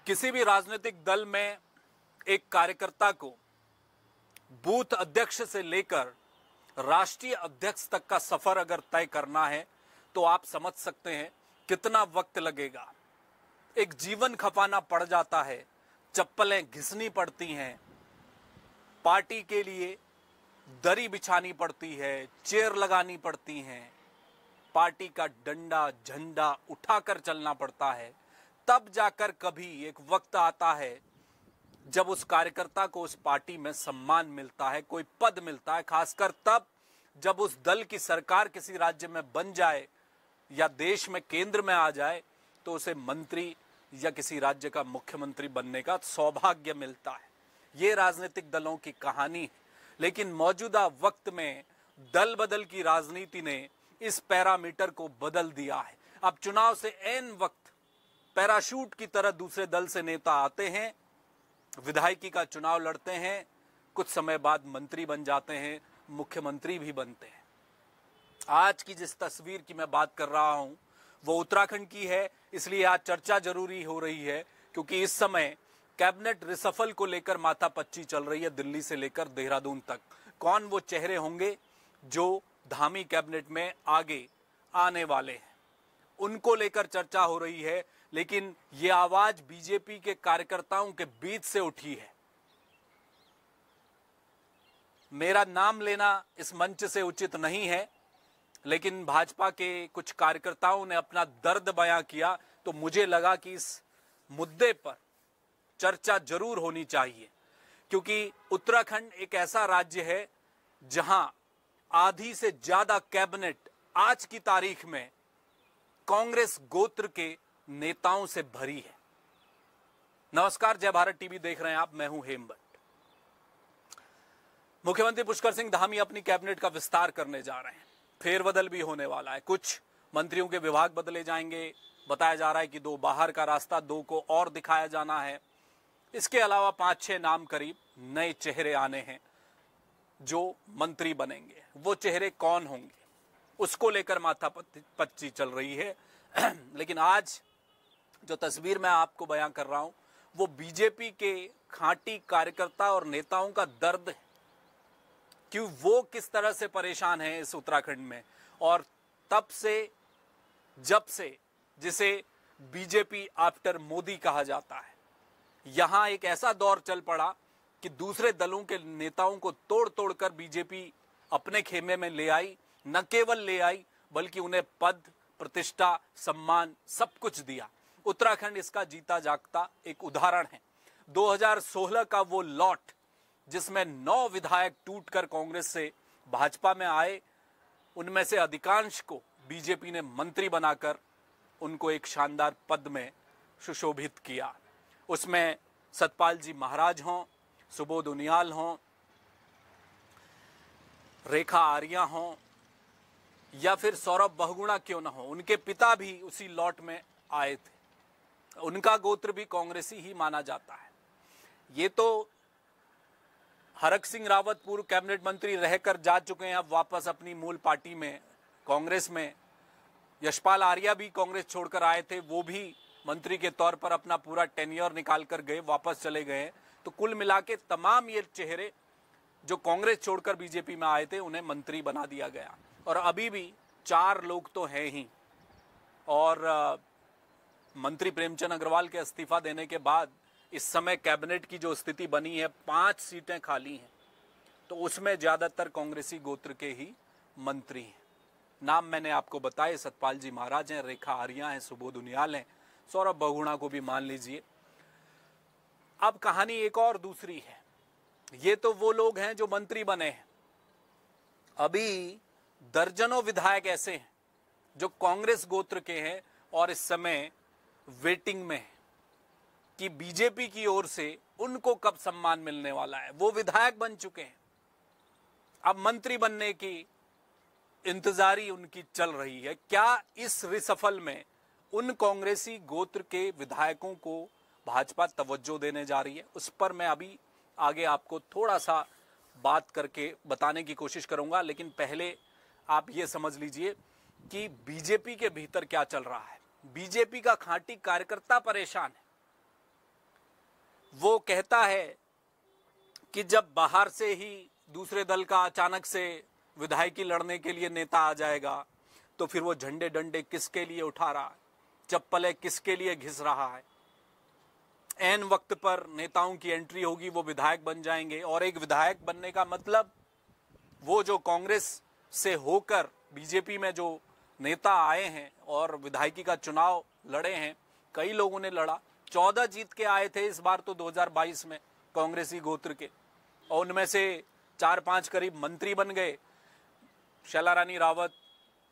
किसी भी राजनीतिक दल में एक कार्यकर्ता को बूथ अध्यक्ष से लेकर राष्ट्रीय अध्यक्ष तक का सफर अगर तय करना है तो आप समझ सकते हैं कितना वक्त लगेगा। एक जीवन खपाना पड़ जाता है, चप्पलें घिसनी पड़ती हैं, पार्टी के लिए दरी बिछानी पड़ती है, चेयर लगानी पड़ती हैं, पार्टी का डंडा झंडा उठाकर चलना पड़ता है। तब जाकर कभी एक वक्त आता है जब उस कार्यकर्ता को उस पार्टी में सम्मान मिलता है, कोई पद मिलता है। खासकर तब जब उस दल की सरकार किसी राज्य में बन जाए या देश में केंद्र में आ जाए तो उसे मंत्री या किसी राज्य का मुख्यमंत्री बनने का सौभाग्य मिलता है। ये राजनीतिक दलों की कहानी है। लेकिन मौजूदा वक्त में दल बदल की राजनीति ने इस पैरामीटर को बदल दिया है। अब चुनाव से ऐन वक्त पैराशूट की तरह दूसरे दल से नेता आते हैं, विधायकी का चुनाव लड़ते हैं, कुछ समय बाद मंत्री बन जाते हैं, मुख्यमंत्री भी बनते हैं। आज की जिस तस्वीर की मैं बात कर रहा हूं वो उत्तराखंड की है, इसलिए आज चर्चा जरूरी हो रही है क्योंकि इस समय कैबिनेट रिसफल को लेकर माथापच्ची चल रही है दिल्ली से लेकर देहरादून तक। कौन वो चेहरे होंगे जो धामी कैबिनेट में आगे आने वाले हैं, उनको लेकर चर्चा हो रही है। लेकिन ये आवाज बीजेपी के कार्यकर्ताओं के बीच से उठी है। मेरा नाम लेना इस मंच से उचित नहीं है, लेकिन भाजपा के कुछ कार्यकर्ताओं ने अपना दर्द बयां किया तो मुझे लगा कि इस मुद्दे पर चर्चा जरूर होनी चाहिए क्योंकि उत्तराखंड एक ऐसा राज्य है जहां आधी से ज्यादा कैबिनेट आज की तारीख में कांग्रेस गोत्र के नेताओं से भरी है। नमस्कार, जय भारत टीवी देख रहे हैं आप, मैं हूं हेमबट। मुख्यमंत्री पुष्कर सिंह धामी अपनी कैबिनेट का विस्तार करने जा रहे हैं। फेरबदल भी होने वाला है, कुछ मंत्रियों के विभाग बदले जाएंगे। बताया जा रहा है कि 2 बाहर का रास्ता, 2 को और दिखाया जाना है। इसके अलावा 5-6 नाम करीब नए चेहरे आने हैं जो मंत्री बनेंगे। वो चेहरे कौन होंगे उसको लेकर माथापच्ची चल रही है। लेकिन आज जो तस्वीर मैं आपको बयां कर रहा हूं वो बीजेपी के खांटी कार्यकर्ता और नेताओं का दर्द है कि वो किस तरह से परेशान हैं इस उत्तराखंड में। और तब से जब से जिसे बीजेपी आफ्टर मोदी कहा जाता है, यहां एक ऐसा दौर चल पड़ा कि दूसरे दलों के नेताओं को तोड़ तोड़ कर बीजेपी अपने खेमे में ले आई। न केवल ले आई बल्कि उन्हें पद, प्रतिष्ठा, सम्मान सब कुछ दिया। उत्तराखंड इसका जीता जागता एक उदाहरण है। 2016 का वो लॉट जिसमें 9 विधायक टूटकर कांग्रेस से भाजपा में आए, उनमें से अधिकांश को बीजेपी ने मंत्री बनाकर उनको एक शानदार पद में सुशोभित किया। उसमें सतपाल जी महाराज हों, सुबोध उनियाल हों, रेखा आर्या हों या फिर सौरभ बहुगुणा क्यों न हो, उनके पिता भी उसी लॉट में आए थे। उनका गोत्र भी कांग्रेसी ही माना जाता है। ये तो हरक सिंह रावत पूर्व कैबिनेट मंत्री रहकर जा चुके हैं, अब वापस अपनी मूल पार्टी में कांग्रेस में। यशपाल आर्या भी कांग्रेस छोड़कर आए थे, वो भी मंत्री के तौर पर अपना पूरा टेन्योर निकाल कर गए, वापस चले गए। तो कुल मिला के तमाम ये चेहरे जो कांग्रेस छोड़कर बीजेपी में आए थे उन्हें मंत्री बना दिया गया। और अभी भी 4 लोग तो हैं ही। और मंत्री प्रेमचंद अग्रवाल के इस्तीफा देने के बाद इस समय कैबिनेट की जो स्थिति बनी है, 5 सीटें खाली हैं, तो उसमें ज्यादातर कांग्रेसी गोत्र के ही मंत्री हैं। नाम मैंने आपको बताए, सतपाल जी महाराज हैं, रेखा आर्या हैं, सुबोध उनियाल हैं, सौरभ बहुगुणा को भी मान लीजिए। अब कहानी एक और दूसरी है। ये तो वो लोग हैं जो मंत्री बने हैं। अभी दर्जनों विधायक ऐसे हैं जो कांग्रेस गोत्र के हैं और इस समय वेटिंग में है कि बीजेपी की ओर से उनको कब सम्मान मिलने वाला है। वो विधायक बन चुके हैं, अब मंत्री बनने की इंतजारी उनकी चल रही है। क्या इस रिसफल में उन कांग्रेसी गोत्र के विधायकों को भाजपा तवज्जो देने जा रही है? उस पर मैं अभी आगे आपको थोड़ा सा बात करके बताने की कोशिश करूंगा। लेकिन पहले आप ये समझ लीजिए कि बीजेपी के भीतर क्या चल रहा है। बीजेपी का खांटी कार्यकर्ता परेशान है। वो कहता है कि जब बाहर से ही दूसरे दल का अचानक से विधायकी लड़ने के लिए नेता आ जाएगा तो फिर वो झंडे डंडे किसके लिए उठा रहा है, चप्पलें किसके लिए घिस रहा है। ऐन वक्त पर नेताओं की एंट्री होगी, वो विधायक बन जाएंगे। और एक विधायक बनने का मतलब वो जो कांग्रेस से होकर बीजेपी में जो नेता आए हैं और विधायकी का चुनाव लड़े हैं, कई लोगों ने लड़ा, 14 जीत के आए थे इस बार तो 2022 में कांग्रेसी गोत्र के, और उनमें से 4-5 करीब मंत्री बन गए। शैला रानी रावत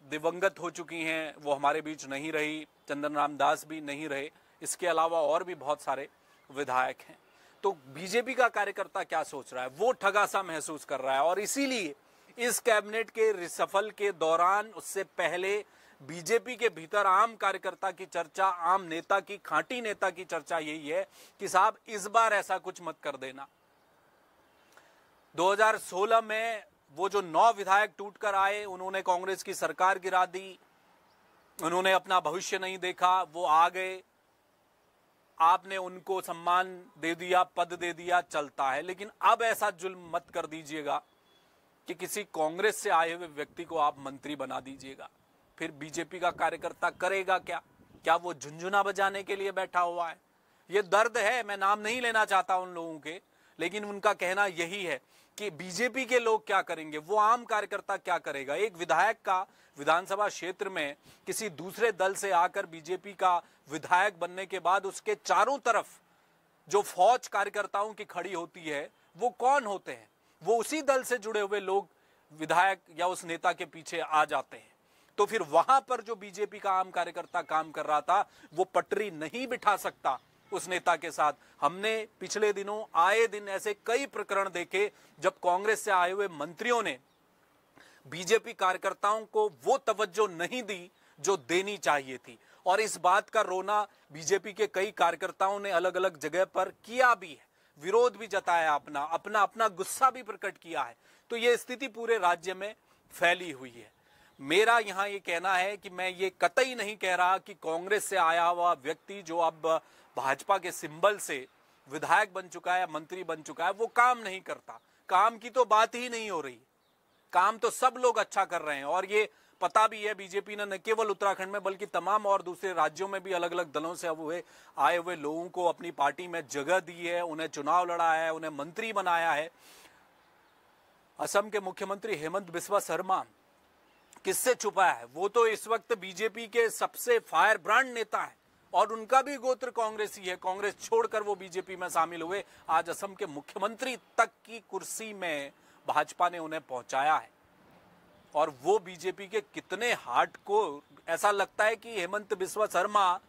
दिवंगत हो चुकी हैं, वो हमारे बीच नहीं रही, चंदन राम दास भी नहीं रहे, इसके अलावा और भी बहुत सारे विधायक हैं। तो बीजेपी का कार्यकर्ता क्या सोच रहा है, वो ठगा सा महसूस कर रहा है। और इसीलिए इस कैबिनेट के रिसफल के दौरान, उससे पहले बीजेपी के भीतर आम कार्यकर्ता की चर्चा, आम नेता की, खांटी नेता की चर्चा यही है कि साहब इस बार ऐसा कुछ मत कर देना। 2016 में वो जो 9 विधायक टूटकर आए, उन्होंने कांग्रेस की सरकार गिरा दी, उन्होंने अपना भविष्य नहीं देखा, वो आ गए, आपने उनको सम्मान दे दिया, पद दे दिया, चलता है। लेकिन अब ऐसा जुल्म मत कर दीजिएगा कि किसी कांग्रेस से आए हुए व्यक्ति को आप मंत्री बना दीजिएगा। फिर बीजेपी का कार्यकर्ता करेगा क्या? क्या वो झुंझुना बजाने के लिए बैठा हुआ है? ये दर्द है, मैं नाम नहीं लेना चाहता उन लोगों के, लेकिन उनका कहना यही है कि बीजेपी के लोग क्या करेंगे, वो आम कार्यकर्ता क्या करेगा। एक विधायक का विधानसभा क्षेत्र में किसी दूसरे दल से आकर बीजेपी का विधायक बनने के बाद उसके चारों तरफ जो फौज कार्यकर्ताओं की खड़ी होती है, वो कौन होते हैं? वो उसी दल से जुड़े हुए लोग विधायक या उस नेता के पीछे आ जाते हैं। तो फिर वहां पर जो बीजेपी का आम कार्यकर्ता काम कर रहा था, वो पटरी नहीं बिठा सकता उस नेता के साथ। हमने पिछले दिनों आए दिन ऐसे कई प्रकरण देखे जब कांग्रेस से आए हुए मंत्रियों ने बीजेपी कार्यकर्ताओं को वो तवज्जो नहीं दी जो देनी चाहिए थी। और इस बात का रोना बीजेपी के कई कार्यकर्ताओं ने अलग अलग जगह पर किया भी है, विरोध भी जताया, अपना गुस्सा भी प्रकट किया है। तो ये स्थिति पूरे राज्य में फैली हुई है। मेरा यहां ये कहना है कि मैं ये कतई नहीं कह रहा कि कांग्रेस से आया हुआ व्यक्ति जो अब भाजपा के सिंबल से विधायक बन चुका है, मंत्री बन चुका है, वो काम नहीं करता। काम की तो बात ही नहीं हो रही, काम तो सब लोग अच्छा कर रहे हैं। और ये पता भी है, बीजेपी ने न केवल उत्तराखंड में बल्कि तमाम और दूसरे राज्यों में भी अलग अलग दलों से आए हुए लोगों को अपनी पार्टी में जगह दी है, उन्हें चुनाव लड़ाया है, उन्हें मंत्री बनाया है। असम के मुख्यमंत्री हेमंत बिस्वा शर्मा किससे छुपा है? वो तो इस वक्त बीजेपी के सबसे फायर ब्रांड नेता है और उनका भी गोत्र कांग्रेसी है। कांग्रेस छोड़कर वो बीजेपी में शामिल हुए। आज असम के मुख्यमंत्री तक की कुर्सी में भाजपा ने उन्हें पहुंचाया है। और वो बीजेपी के कितने हार्डकोर, ऐसा लगता है कि हेमंत बिस्वा शर्मा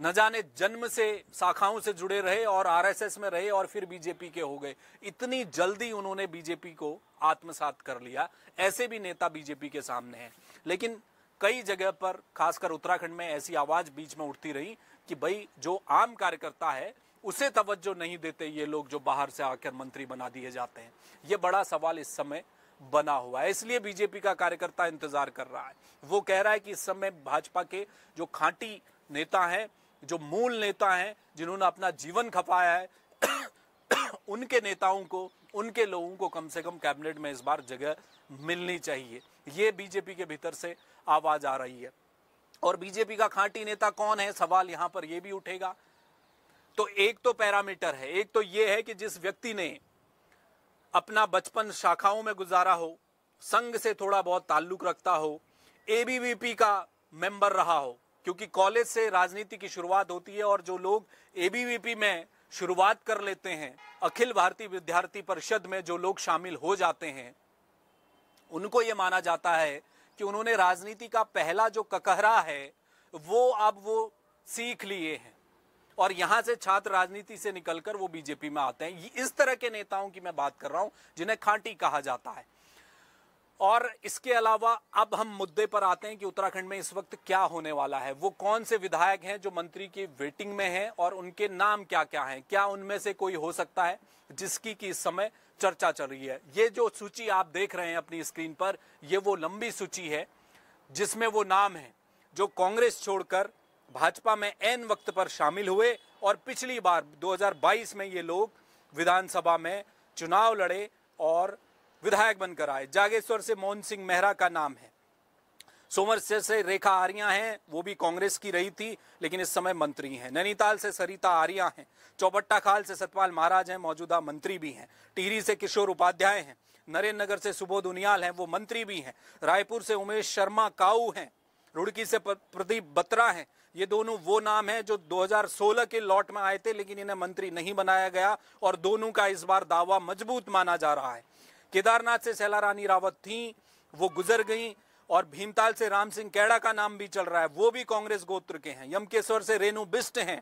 न जाने जन्म से शाखाओं से जुड़े रहे और आरएसएस में रहे और फिर बीजेपी के हो गए। इतनी जल्दी उन्होंने बीजेपी को आत्मसात कर लिया। ऐसे भी नेता बीजेपी के सामने हैं। लेकिन कई जगह पर, खासकर उत्तराखंड में, ऐसी आवाज बीच में उठती रही कि भाई जो आम कार्यकर्ता है उसे तवज्जो नहीं देते ये लोग जो बाहर से आकर मंत्री बना दिए जाते हैं। ये बड़ा सवाल इस समय बना हुआ है। इसलिए बीजेपी का कार्यकर्ता इंतजार कर रहा है। वो कह रहा है कि इस समय भाजपा के जो खांटी नेता हैं, जो मूल नेता हैं, जिन्होंने अपना जीवन खपाया है, उनके नेताओं को, उनके लोगों को कम से कम कैबिनेट में इस बार जगह मिलनी चाहिए। ये बीजेपी के भीतर से आवाज आ रही है। और बीजेपी का खांटी नेता कौन है, सवाल यहां पर यह भी उठेगा। तो एक तो पैरामीटर है, एक तो यह है कि जिस व्यक्ति ने अपना बचपन शाखाओं में गुजारा हो, संघ से थोड़ा बहुत ताल्लुक रखता हो, एबीवीपी का मेंबर रहा हो, क्योंकि कॉलेज से राजनीति की शुरुआत होती है और जो लोग एबीवीपी में शुरुआत कर लेते हैं, अखिल भारतीय विद्यार्थी परिषद में जो लोग शामिल हो जाते हैं, उनको ये माना जाता है कि उन्होंने राजनीति का पहला जो ककहरा है वो अब वो सीख लिए हैं और यहां से छात्र राजनीति से निकलकर वो बीजेपी में आते हैं। इस तरह के नेताओं की मैं बात कर रहा हूं जिन्हें खांटी कहा जाता है। और इसके अलावा अब हम मुद्दे पर आते हैं कि उत्तराखंड में इस वक्त क्या होने वाला है। वो कौन से विधायक हैं जो मंत्री की वेटिंग में हैं और उनके नाम क्या क्या हैं? क्या उनमें से कोई हो सकता है जिसकी कि इस समय चर्चा चल रही है? ये जो सूची आप देख रहे हैं अपनी स्क्रीन पर, ये वो लंबी सूची है जिसमें वो नाम है जो कांग्रेस छोड़कर भाजपा में ऐन वक्त पर शामिल हुए और पिछली बार 2022 में ये लोग विधानसभा में चुनाव लड़े और विधायक बनकर आए। जागेश्वर से मोहन सिंह मेहरा का नाम है, सोमरसेट से रेखा आर्या हैं, वो भी कांग्रेस की रही थी लेकिन इस समय मंत्री हैं। नैनीताल से सरिता आर्या हैं, चौबट्टा खाल से सतपाल महाराज हैं, मौजूदा मंत्री भी हैं। टिहरी से किशोर उपाध्याय हैं, नरेंद्र नगर से सुबोध उनियाल हैं, वो मंत्री भी हैं। रायपुर से उमेश शर्मा काऊ हैं, रुड़की से प्रदीप बत्रा हैं। ये दोनों वो नाम हैं जो 2016 के लॉट में आए थे लेकिन इन्हें मंत्री नहीं बनाया गया और दोनों का इस बार दावा मजबूत माना जा रहा है। केदारनाथ से शैला रानी रावत थी, वो गुजर गई। और भीमताल से राम सिंह कैड़ा का नाम भी चल रहा है, वो भी कांग्रेस गोत्र के हैं। यमकेश्वर से रेणु बिष्ट हैं।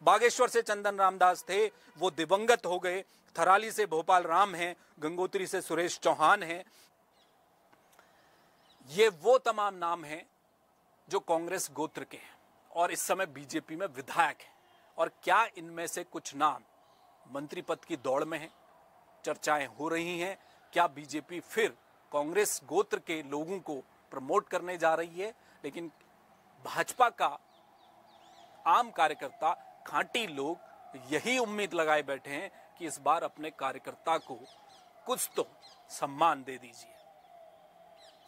बागेश्वर से चंदन रामदास थे, वो दिवंगत हो गए। थराली से भोपाल राम हैं। गंगोत्री से सुरेश चौहान हैं। ये वो तमाम नाम हैं जो कांग्रेस गोत्र के हैं और इस समय बीजेपी में विधायक हैं। और क्या इनमें से कुछ नाम मंत्री पद की दौड़ में हैं? चर्चाएं हो रही हैं। क्या बीजेपी फिर कांग्रेस गोत्र के लोगों को प्रमोट करने जा रही है? लेकिन भाजपा का आम कार्यकर्ता, खांटी लोग यही उम्मीद लगाए बैठे हैं कि इस बार अपने कार्यकर्ता को कुछ तो सम्मान दे दीजिए।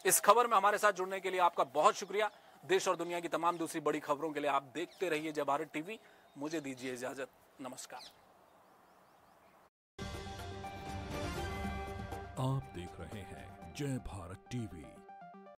इस खबर में हमारे साथ जुड़ने के लिए आपका बहुत शुक्रिया। देश और दुनिया की तमाम दूसरी बड़ी खबरों के लिए आप देखते रहिए जय भारत टीवी। मुझे दीजिए इजाजत, नमस्कार। आप देख रहे हैं जय भारत टीवी।